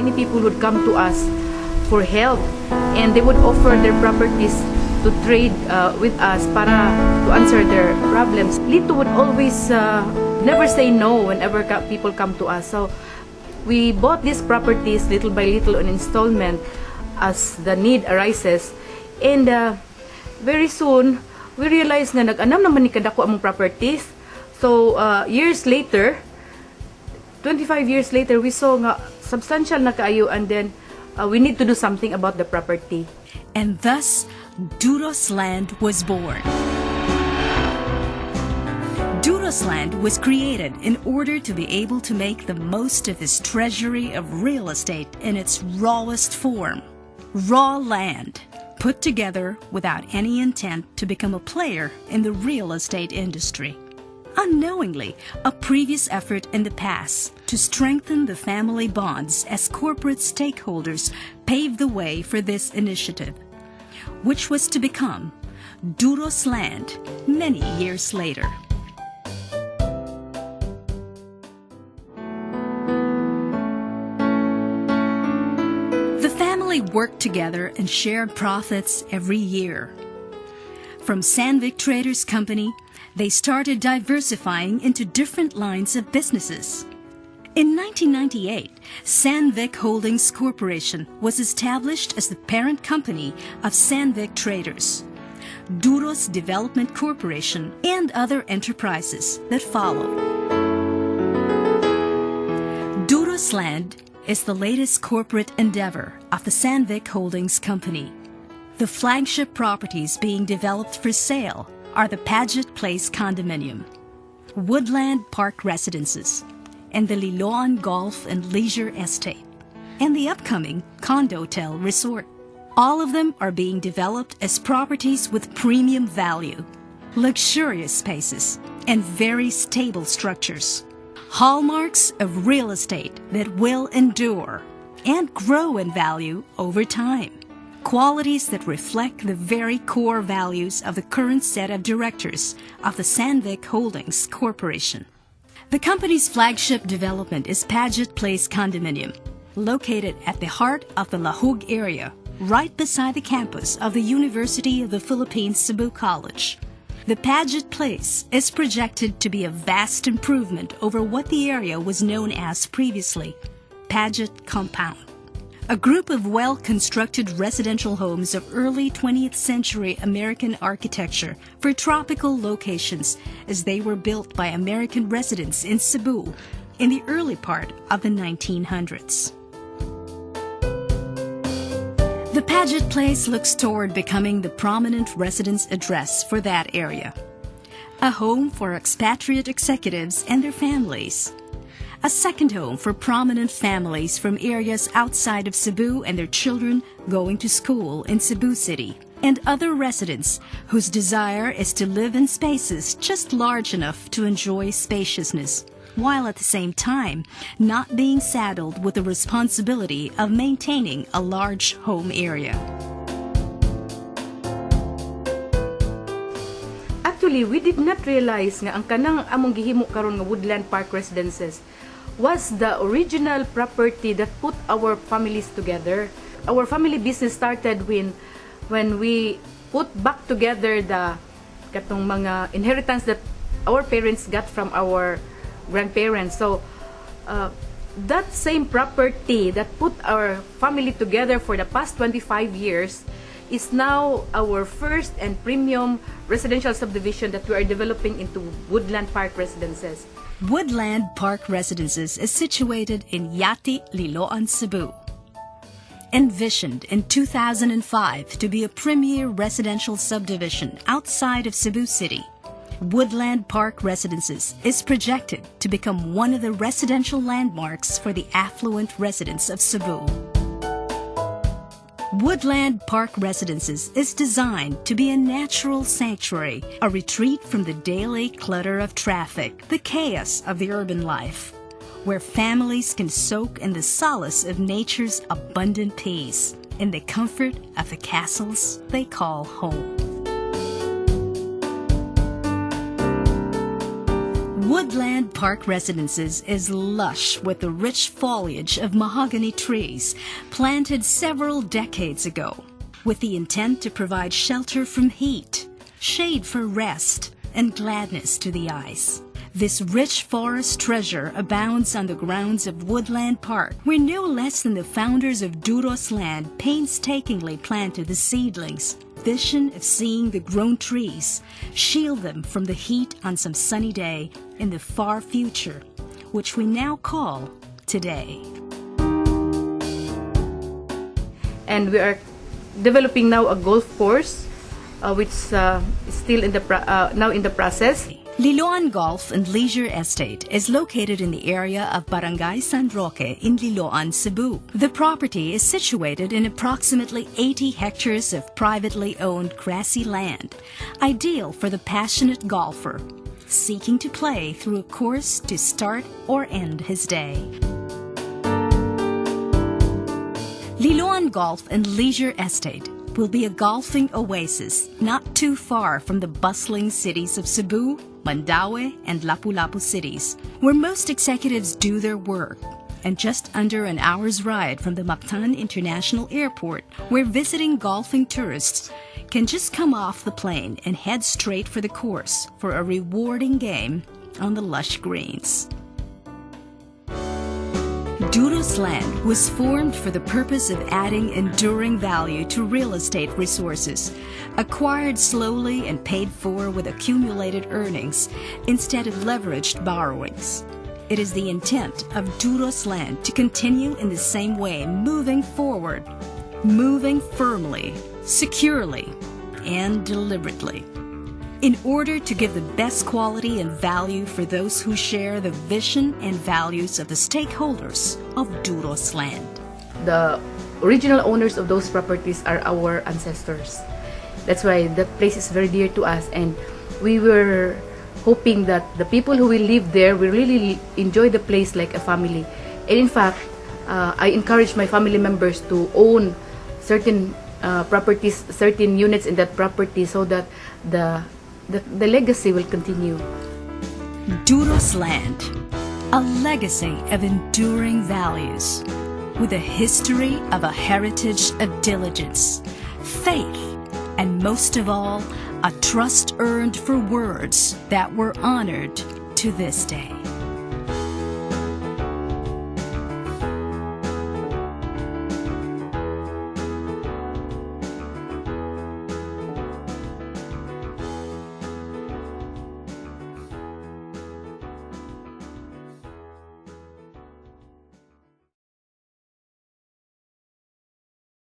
many people would come to us for help, and they would offer their properties to trade with us para to answer their problems. Lito would always never say no whenever people come to us. So we bought these properties little by little on installment as the need arises. And very soon, we realized na nag-anam naman ni kadako among properties. So years later, 25 years later, we saw nga substantial na kaayo, and then we need to do something about the property. And thus, Duros Land was born. Duros Land was created in order to be able to make the most of this treasury of real estate in its rawest form. Raw land, put together without any intent to become a player in the real estate industry. Unknowingly, a previous effort in the past to strengthen the family bonds as corporate stakeholders paved the way for this initiative, which was to become Duros Land many years later. The family worked together and shared profits every year. From Sandvik Traders Company, they started diversifying into different lines of businesses. In 1998, Sandvik Holdings Corporation was established as the parent company of Sandvik Traders, Duros Development Corporation, and other enterprises that followed. Duros Land is the latest corporate endeavor of the Sandvik Holdings Company. The flagship properties being developed for sale are the Paget Place Condominium, Woodland Park Residences, and the Liloan Golf and Leisure Estate, and the upcoming Condotel Resort. All of them are being developed as properties with premium value, luxurious spaces, and very stable structures. Hallmarks of real estate that will endure and grow in value over time. Qualities that reflect the very core values of the current set of directors of the Sandvik Holdings Corporation. The company's flagship development is Paget Place Condominium, located at the heart of the Lahug area, right beside the campus of the University of the Philippines Cebu College. The Paget Place is projected to be a vast improvement over what the area was known as previously, Paget Compound. A group of well-constructed residential homes of early 20th century American architecture for tropical locations as they were built by American residents in Cebu in the early part of the 1900s. The Paget Place looks toward becoming the prominent residence address for that area. A home for expatriate executives and their families. A second home for prominent families from areas outside of Cebu and their children going to school in Cebu City, and other residents whose desire is to live in spaces just large enough to enjoy spaciousness, while at the same time not being saddled with the responsibility of maintaining a large home area. Actually, we did not realize nga ang kanang among gihimo karon nga Woodland Park Residences was the original property that put our families together. Our family business started when we put back together the katong mga inheritance that our parents got from our grandparents. So that same property that put our family together for the past 25 years is now our first and premium residential subdivision that we are developing into Woodland Park Residences. Woodland Park Residences is situated in Yati, Liloan, Cebu. Envisioned in 2005 to be a premier residential subdivision outside of Cebu City, Woodland Park Residences is projected to become one of the residential landmarks for the affluent residents of Cebu. Woodland Park Residences is designed to be a natural sanctuary, a retreat from the daily clutter of traffic, the chaos of the urban life, where families can soak in the solace of nature's abundant peace, in the comfort of the castles they call home. Woodland Park Residences is lush with the rich foliage of mahogany trees planted several decades ago with the intent to provide shelter from heat, shade for rest, and gladness to the eyes. This rich forest treasure abounds on the grounds of Woodland Park, where no less than the founders of Duros land painstakingly planted the seedlings. Vision of seeing the grown trees shield them from the heat on some sunny day in the far future, which we now call today. And we are developing now a golf course, which is still now in the process. Liloan Golf and Leisure Estate is located in the area of Barangay San Roque in Liloan, Cebu. The property is situated in approximately 80 hectares of privately owned grassy land, ideal for the passionate golfer seeking to play through a course to start or end his day. Liloan Golf and Leisure Estate will be a golfing oasis not too far from the bustling cities of Cebu, Mandaue, and Lapu-Lapu cities, where most executives do their work, and just under an hour's ride from the Mactan International Airport, where visiting golfing tourists can just come off the plane and head straight for the course for a rewarding game on the lush greens. Duros land was formed for the purpose of adding enduring value to real estate resources, acquired slowly and paid for with accumulated earnings instead of leveraged borrowings. It is the intent of Duros land to continue in the same way, moving forward, moving firmly, securely, and deliberately, in order to give the best quality and value for those who share the vision and values of the stakeholders of Duros land. The original owners of those properties are our ancestors. That's why the place is very dear to us, and we were hoping that the people who will live there will really enjoy the place like a family. And in fact, I encourage my family members to own certain properties, certain units in that property, so that the legacy will continue. Duros land, a legacy of enduring values, with a history of a heritage of diligence, faith, and most of all, a trust earned for words that were honored to this day.